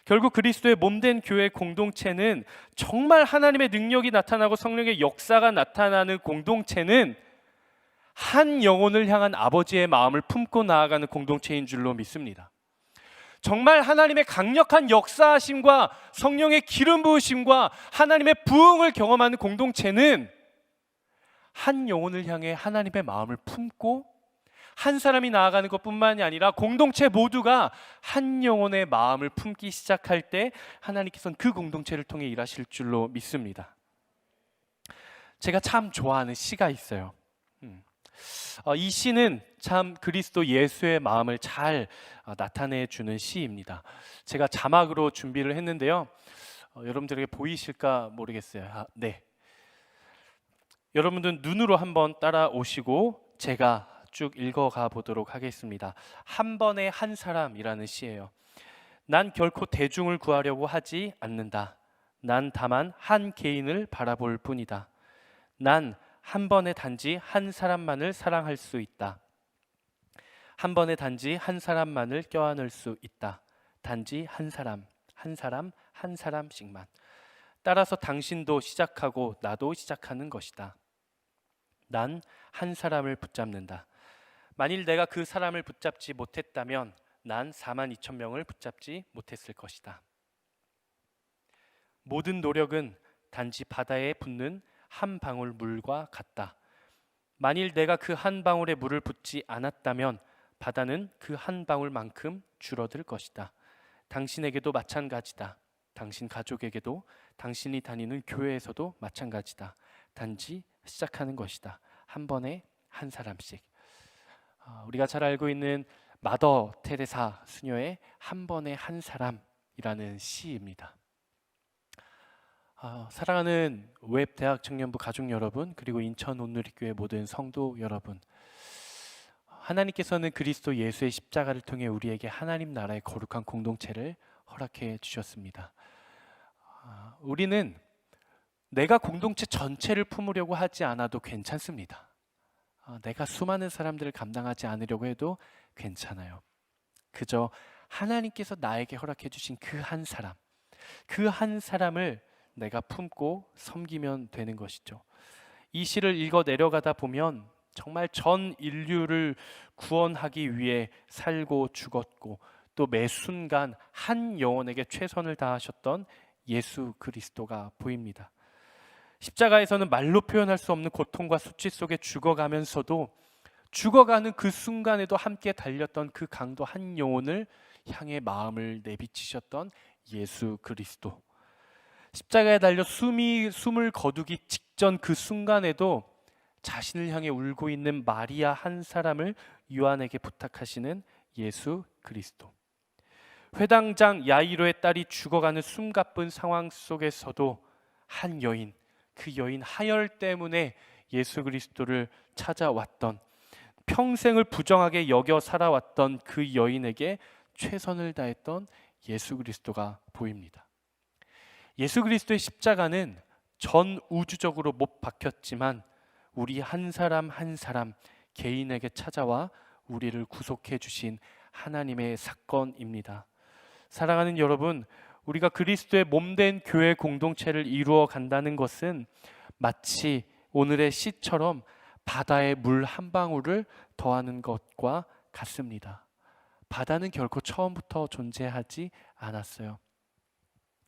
S1: 결국 그리스도의 몸된 교회 공동체는, 정말 하나님의 능력이 나타나고 성령의 역사가 나타나는 공동체는 한 영혼을 향한 아버지의 마음을 품고 나아가는 공동체인 줄로 믿습니다. 정말 하나님의 강력한 역사하심과 성령의 기름 부으심과 하나님의 부흥을 경험하는 공동체는 한 영혼을 향해 하나님의 마음을 품고 한 사람이 나아가는 것뿐만이 아니라 공동체 모두가 한 영혼의 마음을 품기 시작할 때 하나님께서는 그 공동체를 통해 일하실 줄로 믿습니다. 제가 참 좋아하는 시가 있어요. 이 시는 참 그리스도 예수의 마음을 잘 나타내 주는 시입니다. 제가 자막으로 준비를 했는데요. 여러분들에게 보이실까 모르겠어요. 네. 여러분들 눈으로 한번 따라오시고 제가 쭉 읽어가 보도록 하겠습니다. 한 번에 한 사람이라는 시예요. 난 결코 대중을 구하려고 하지 않는다. 난 다만 한 개인을 바라볼 뿐이다. 난 한 번에 단지 한 사람만을 사랑할 수 있다. 한 번에 단지 한 사람만을 껴안을 수 있다. 단지 한 사람, 한 사람, 한 사람씩만. 따라서 당신도 시작하고 나도 시작하는 것이다. 난 한 사람을 붙잡는다. 만일 내가 그 사람을 붙잡지 못했다면 난 42,000명을 붙잡지 못했을 것이다. 모든 노력은 단지 바다에 붓는 한 방울 물과 같다. 만일 내가 그 한 방울의 물을 붓지 않았다면 바다는 그 한 방울만큼 줄어들 것이다. 당신에게도 마찬가지다. 당신 가족에게도, 당신이 다니는 교회에서도 마찬가지다. 단지 시작하는 것이다. 한 번에 한 사람씩. 우리가 잘 알고 있는 마더 테레사 수녀의 한 번에 한 사람이라는 시입니다. 사랑하는 웹 대학 청년부 가족 여러분, 그리고 인천 온누리교회 모든 성도 여러분, 하나님께서는 그리스도 예수의 십자가를 통해 우리에게 하나님 나라의 거룩한 공동체를 허락해 주셨습니다. 우리는 내가 공동체 전체를 품으려고 하지 않아도 괜찮습니다. 내가 수많은 사람들을 감당하지 않으려고 해도 괜찮아요. 그저 하나님께서 나에게 허락해 주신 그 한 사람, 그 한 사람을 내가 품고 섬기면 되는 것이죠. 이 시를 읽어 내려가다 보면 정말 전 인류를 구원하기 위해 살고 죽었고 또 매 순간 한 영혼에게 최선을 다하셨던 예수 그리스도가 보입니다. 십자가에서는 말로 표현할 수 없는 고통과 수치 속에 죽어가면서도 죽어가는 그 순간에도 함께 달렸던 그 강도 한 영혼을 향해 마음을 내비치셨던 예수 그리스도. 십자가에 달려 숨을 거두기 직전 그 순간에도 자신을 향해 울고 있는 마리아 한 사람을 요한에게 부탁하시는 예수 그리스도. 회당장 야이로의 딸이 죽어가는 숨가쁜 상황 속에서도 한 여인, 그 여인 하열 때문에 예수 그리스도를 찾아왔던, 평생을 부정하게 여겨 살아왔던 그 여인에게 최선을 다했던 예수 그리스도가 보입니다. 예수 그리스도의 십자가는 전 우주적으로 못 박혔지만 우리 한 사람 한 사람 개인에게 찾아와 우리를 구속해 주신 하나님의 사건입니다. 사랑하는 여러분, 우리가 그리스도의 몸된 교회 공동체를 이루어 간다는 것은 마치 오늘의 시처럼 바다에 물 한 방울을 더하는 것과 같습니다. 바다는 결코 처음부터 존재하지 않았어요.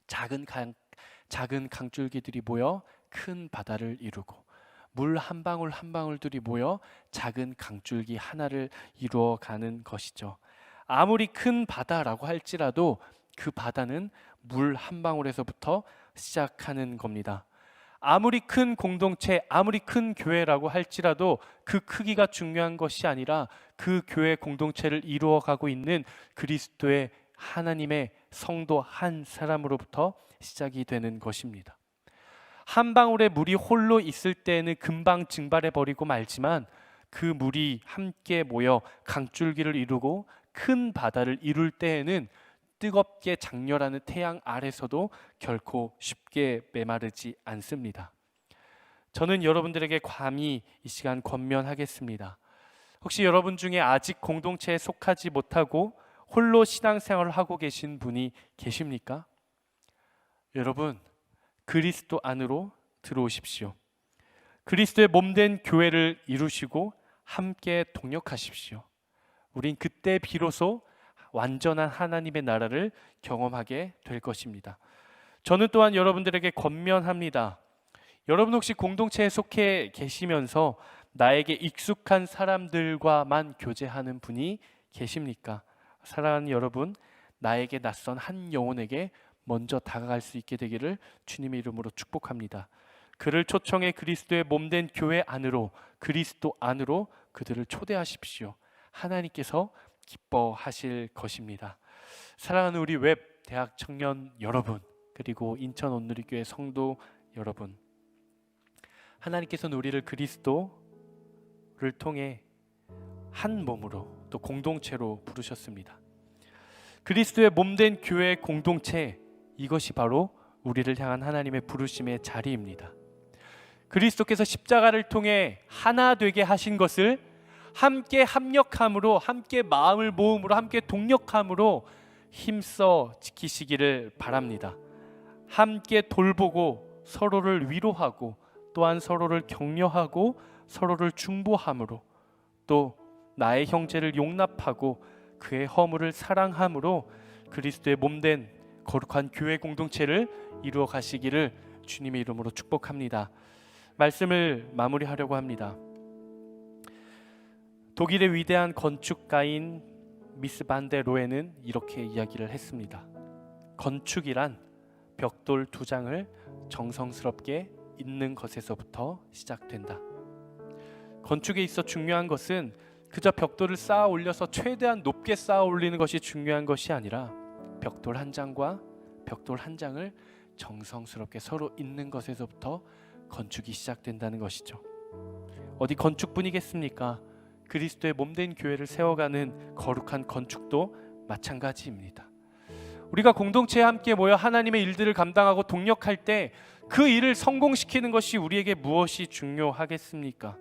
S1: 작은 강줄기들이 모여 큰 바다를 이루고, 물 한 방울 한 방울들이 모여 작은 강줄기 하나를 이루어가는 것이죠. 아무리 큰 바다라고 할지라도 그 바다는 물 한 방울에서부터 시작하는 겁니다. 아무리 큰 공동체, 아무리 큰 교회라고 할지라도 그 크기가 중요한 것이 아니라 그 교회 공동체를 이루어가고 있는 그리스도의 하나님의 성도 한 사람으로부터 시작이 되는 것입니다. 한 방울의 물이 홀로 있을 때에는 금방 증발해 버리고 말지만 그 물이 함께 모여 강줄기를 이루고 큰 바다를 이룰 때에는 뜨겁게 장렬하는 태양 아래서도 결코 쉽게 메마르지 않습니다. 저는 여러분들에게 감히 이 시간 권면하겠습니다. 혹시 여러분 중에 아직 공동체에 속하지 못하고 홀로 신앙생활을 하고 계신 분이 계십니까? 여러분, 그리스도 안으로 들어오십시오. 그리스도의 몸된 교회를 이루시고 함께 동역하십시오. 우린 그때 비로소 완전한 하나님의 나라를 경험하게 될 것입니다. 저는 또한 여러분들에게 권면합니다. 여러분 혹시 공동체에 속해 계시면서 나에게 익숙한 사람들과만 교제하는 분이 계십니까? 사랑하는 여러분, 나에게 낯선 한 영혼에게 먼저 다가갈 수 있게 되기를 주님의 이름으로 축복합니다. 그를 초청해 그리스도의 몸된 교회 안으로, 그리스도 안으로 그들을 초대하십시오. 하나님께서 기뻐하실 것입니다. 사랑하는 우리 웹 대학 청년 여러분, 그리고 인천 온누리교회 성도 여러분, 하나님께서는 우리를 그리스도를 통해 한 몸으로 또 공동체로 부르셨습니다. 그리스도의 몸된 교회 공동체, 이것이 바로 우리를 향한 하나님의 부르심의 자리입니다. 그리스도께서 십자가를 통해 하나 되게 하신 것을 함께 합력함으로, 함께 마음을 모음으로, 함께 동력함으로 힘써 지키시기를 바랍니다. 함께 돌보고 서로를 위로하고 또한 서로를 격려하고 서로를 중보함으로, 또 나의 형제를 용납하고 그의 허물을 사랑함으로 그리스도의 몸된 거룩한 교회 공동체를 이루어 가시기를 주님의 이름으로 축복합니다. 말씀을 마무리하려고 합니다. 독일의 위대한 건축가인 미스 반데 로에는 이렇게 이야기를 했습니다. 건축이란 벽돌 2장을 정성스럽게 잇는 것에서부터 시작된다. 건축에 있어 중요한 것은 그저 벽돌을 쌓아 올려서 최대한 높게 쌓아 올리는 것이 중요한 것이 아니라 벽돌 한 장과 벽돌 한 장을 정성스럽게 서로 잇는 것에서부터 건축이 시작된다는 것이죠. 어디 건축뿐이겠습니까? 그리스도의 몸된 교회를 세워가는 거룩한 건축도 마찬가지입니다. 우리가 공동체에 함께 모여 하나님의 일들을 감당하고 동력할 때 그 일을 성공시키는 것이 우리에게 무엇이 중요하겠습니까?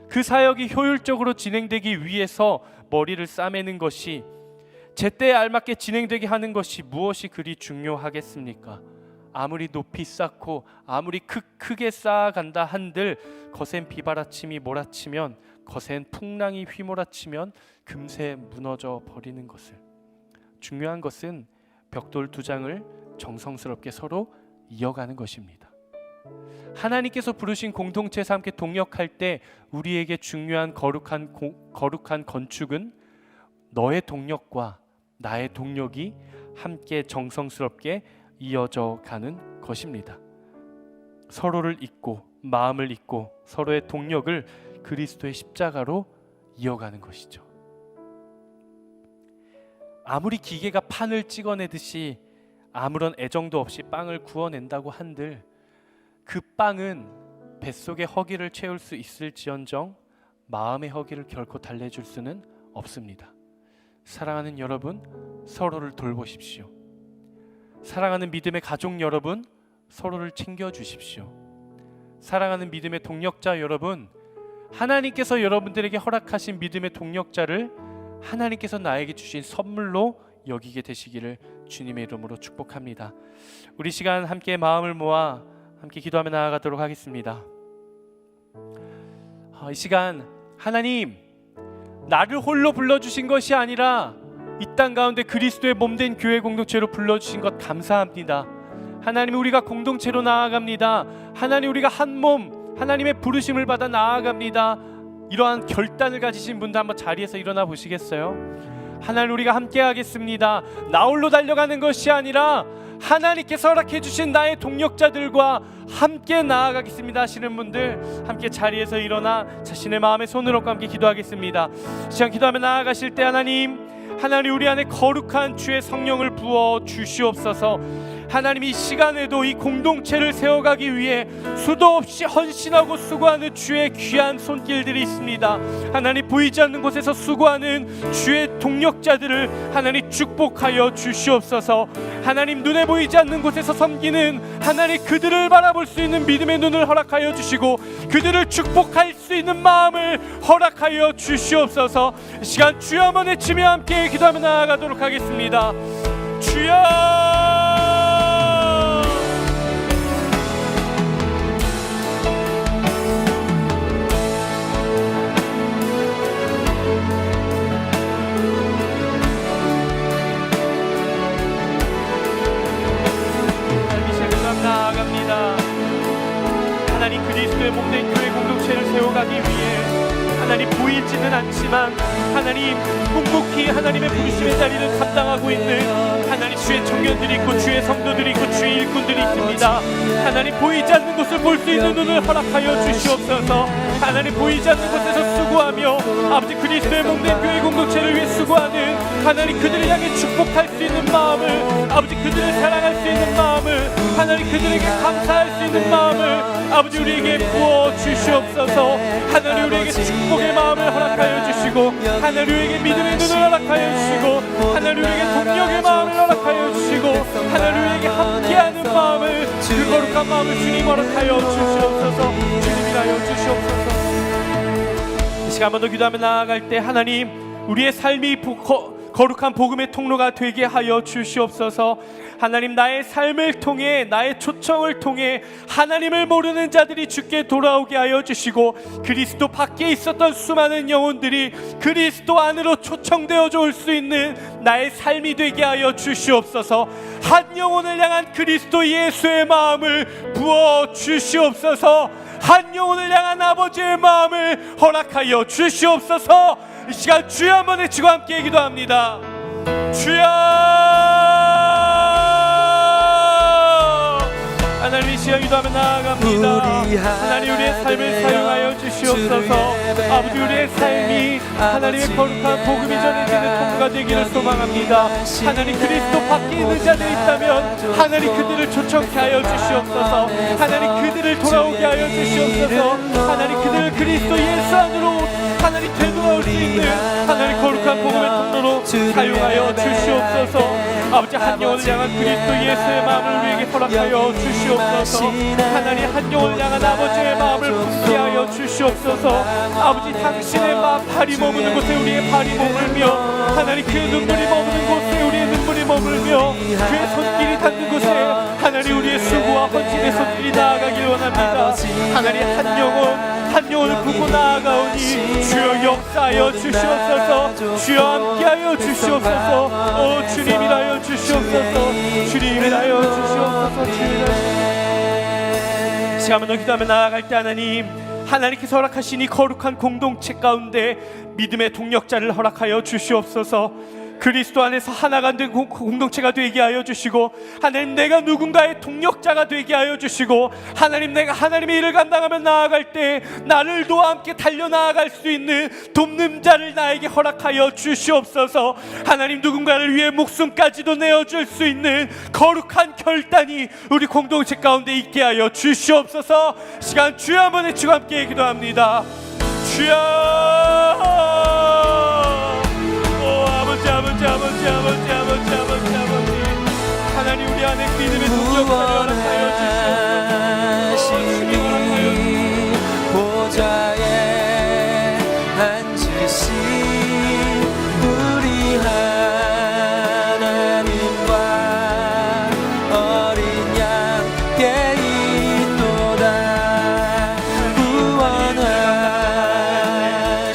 S1: 그 사역이 효율적으로 진행되기 위해서 머리를 싸매는 것이, 제때에 알맞게 진행되게 하는 것이 무엇이 그리 중요하겠습니까? 아무리 높이 쌓고 아무리 크게 쌓아간다 한들 거센 비바라침이 몰아치면, 거센 풍랑이 휘몰아치면 금세 무너져 버리는 것을, 중요한 것은 벽돌 2장을 정성스럽게 서로 이어가는 것입니다. 하나님께서 부르신 공동체에서 함께 동역할 때 우리에게 중요한 거룩한 건축은 너의 동력과 나의 동력이 함께 정성스럽게 이어져 가는 것입니다. 서로를 잇고 마음을 잇고 서로의 동력을 그리스도의 십자가로 이어가는 것이죠. 아무리 기계가 판을 찍어내듯이 아무런 애정도 없이 빵을 구워낸다고 한들 그 빵은 뱃속의 허기를 채울 수 있을지언정 마음의 허기를 결코 달래줄 수는 없습니다. 사랑하는 여러분, 서로를 돌보십시오. 사랑하는 믿음의 가족 여러분, 서로를 챙겨주십시오. 사랑하는 믿음의 동력자 여러분, 하나님께서 여러분들에게 허락하신 믿음의 동력자를 하나님께서 나에게 주신 선물로 여기게 되시기를 주님의 이름으로 축복합니다. 우리 시간 함께 마음을 모아 함께 기도하며 나아가도록 하겠습니다. 이 시간 하나님, 나를 홀로 불러주신 것이 아니라 이 땅 가운데 그리스도의 몸된 교회 공동체로 불러주신 것 감사합니다. 하나님, 우리가 공동체로 나아갑니다. 하나님, 우리가 한 몸 하나님의 부르심을 받아 나아갑니다. 이러한 결단을 가지신 분들 한번 자리에서 일어나 보시겠어요? 하나님, 우리가 함께 하겠습니다. 나 홀로 달려가는 것이 아니라 하나님께서 허락해 주신 나의 동력자들과 함께 나아가겠습니다 하시는 분들 함께 자리에서 일어나 자신의 마음에 손을 얹고 함께 기도하겠습니다. 시간 기도하며 나아가실 때 하나님 우리 안에 거룩한 주의 성령을 부어 주시옵소서. 하나님, 이 시간에도 이 공동체를 세워가기 위해 수도 없이 헌신하고 수고하는 주의 귀한 손길들이 있습니다. 하나님, 보이지 않는 곳에서 수고하는 주의 동력자들을 하나님 축복하여 주시옵소서. 하나님, 눈에 보이지 않는 곳에서 섬기는 하나님 그들을 바라볼 수 있는 믿음의 눈을 허락하여 주시고 그들을 축복할 수 있는 마음을 허락하여 주시옵소서. 이 시간 주여 한번 외치며 함께 기도하며 나아가도록 하겠습니다. 주여, 나아갑니다. 하나님, 그리스도의 몸된 교회 공동체를 세워가기 위해 하나님 보이지는 않지만 하나님 묵묵히 하나님의 부르심의 자리를 감당하고 있는 하나님 주의 청년들이 있고 주의 성도들이 있고 주의 일꾼들이 있습니다. 하나님, 보이지 않는 곳을 볼 수 있는 눈을 허락하여 주시옵소서. 하나님, 보이지 않는 곳에서 수고하며 아버지 그리스도의 몸된 교회 공동체를 위해 수고하는 하나님 그들을 향해 축복할 수 있는 마음을, 아버지 그들을 사랑할 수 있는 마음을, 하나님 그들에게 감사할 수 있는 마음을 아버지 우리에게 부어 주시옵소서. 하나님, 우리에게 축복의 마음을 허락하여 주시고 하나님 우리에게 믿음의 눈을 허락하여 주시고 하나님 우리에게 동력의 마음을 허락하여 주시고 하나님 우리에게 함께하는 마음을, 그 거룩한 마음을 주님 허락하여 주시옵소서. 주님이라여 주시옵소서. 이 시간 한 번 더 기도하며 나아갈 때 하나님, 우리의 삶이 거룩한 복음의 통로가 되게 하여 주시옵소서. 하나님, 나의 삶을 통해 나의 초청을 통해 하나님을 모르는 자들이 주께 돌아오게 하여 주시고 그리스도 밖에 있었던 수많은 영혼들이 그리스도 안으로 초청되어져 올 수 있는 나의 삶이 되게 하여 주시옵소서. 한 영혼을 향한 그리스도 예수의 마음을 부어 주시옵소서. 한 영혼을 향한 아버지의 마음을 허락하여 주시옵소서. 이 시간 주여 한번 외치고 함께 기도합니다. 주여, 하나님 이 시간 기도하며 나아갑니다. 하나님, 우리의 삶을 사용하여 주시옵소서. 아버지, 우리의 삶이 하나님의 거룩한 복음이 전해지는 통로가 되기를 소망합니다. 하나님, 그리스도 밖에 있는 자들이 있다면 하나님 그들을 초청케 하여 주시옵소서. 하나님, 그들을 돌아오게 하여 주시옵소서. 하나님, 그들을 그리스도 예수 안으로 하나님 되돌아올 수 있는 하나님 거룩한 복음의 통로로 사용하여 주시옵소서. 아버지, 한 영혼을 향한 그리스도 예수의 마음을 우리에게 허락하여 주시옵소서. 하나님, 한 영혼을 향한 아버지의 마음을 품게 하여 주시옵소서. 아버지, 당신의 발이 머무는 곳에 우리의 발이 머물며 하나님, 그의 눈물이 머무는 곳에 우리의 눈물이 머물며 그의 손길이 닿는 곳에 하나님 우리의 수고와 헌신의 손길이 나아가길 원합니다. 하나님 한 영혼을 품고 나아가오니 주여 역사하여 주시옵소서. 주여 함께하여 주시옵소서. 주님이라여 주시옵소서. 주님이라여 주시옵소서. 주님이라여. 시간을 기도하며 나아갈 때 하나님께서 허락하신 이 거룩한 공동체 가운데 믿음의 동력자를 허락하여 주시옵소서. 그리스도 안에서 하나가 된 공동체가 되게 하여 주시고, 하나님 내가 누군가의 동력자가 되게 하여 주시고, 하나님 내가 하나님의 일을 감당하며 나아갈 때 나를 도와 함께 달려나아갈 수 있는 돕는 자를 나에게 허락하여 주시옵소서. 하나님 누군가를 위해 목숨까지도 내어줄 수 있는 거룩한 결단이 우리 공동체 가운데 있게 하여 주시옵소서. 시간 주여 한번 외치고 함께 기도합니다. 주여, 아버지 하나님 우리 안에 믿음의 동력자를 허락하여 주시옵소서.
S2: 보좌에 앉으신 우리 하나님과 어린 양께 있도다 구원하시는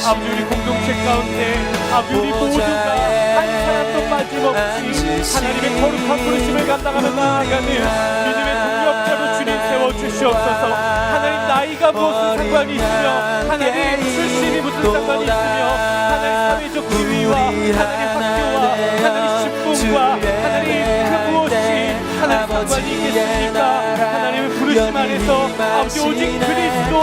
S1: 아버지 우리 공동체 가운데 아버지 우리 모두가 빠짐없이 하나님의 거룩한 부르심을 감당하며 나아가는 믿음의 동력자로 주님 세워주시옵소서. 하나님 나이가 무슨 상관이 있으며, 하나님 출신이 무슨 상관이 있으며, 하나님 사회적 지위와 하나님 학교와 하나님 신분과 하나님 그 무엇이 하나님 상관이 있겠습니까? 하나님의 부르심 안에서 아버지 오직 그리스도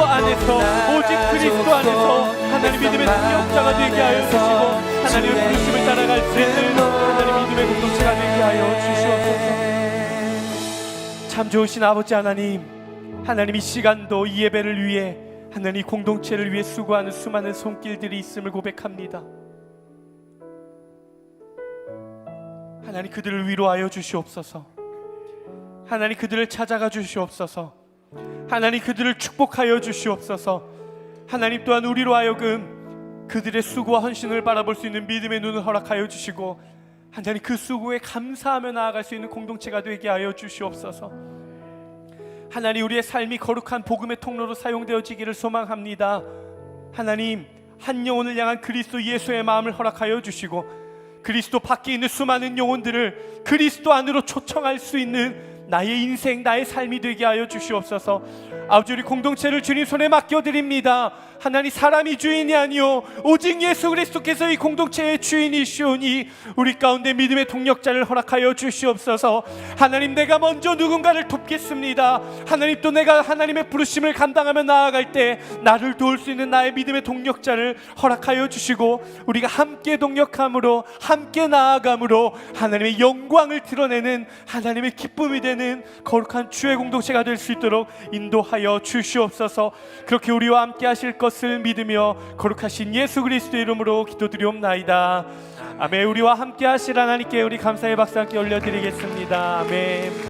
S1: 안에서 하나님 믿음의 동력자가 되게 하여 주시고, 하나님의 부르심을 따라갈 수 있는 하나님 믿음의 공동체가 되게 하여 주시옵소서. 참 좋으신 아버지 하나님 이 시간도 이 예배를 위해 하나님 공동체를 위해 수고하는 수많은 손길들이 있음을 고백합니다. 하나님 그들을 위로하여 주시옵소서. 하나님 그들을 찾아가 주시옵소서. 하나님 그들을 축복하여 주시옵소서. 하나님 또한 우리로 하여금 그들의 수고와 헌신을 바라볼 수 있는 믿음의 눈을 허락하여 주시고, 하나님 그 수고에 감사하며 나아갈 수 있는 공동체가 되게 하여 주시옵소서. 하나님 우리의 삶이 거룩한 복음의 통로로 사용되어지기를 소망합니다. 하나님 한 영혼을 향한 그리스도 예수의 마음을 허락하여 주시고, 그리스도 밖에 있는 수많은 영혼들을 그리스도 안으로 초청할 수 있는 나의 인생, 나의 삶이 되게 하여 주시옵소서. 아버지 우리 공동체를 주님 손에 맡겨드립니다. 하나님 사람이 주인이 아니요 오직 예수 그리스도께서 이 공동체의 주인이시오니 우리 가운데 믿음의 동력자를 허락하여 주시옵소서. 하나님 내가 먼저 누군가를 돕겠습니다. 하나님 또 내가 하나님의 부르심을 감당하며 나아갈 때 나를 도울 수 있는 나의 믿음의 동력자를 허락하여 주시고, 우리가 함께 동력함으로 함께 나아감으로 하나님의 영광을 드러내는 하나님의 기쁨이 되는 거룩한 주의 공동체가 될 수 있도록 인도하여 주시옵소서. 그렇게 우리와 함께 하실 것을 믿으며 거룩하신 예수 그리스도의 이름으로 기도드리옵나이다. 아멘. 우리와 함께 하실 하나님께 우리 감사의 박수 함께 올려드리겠습니다. 아멘.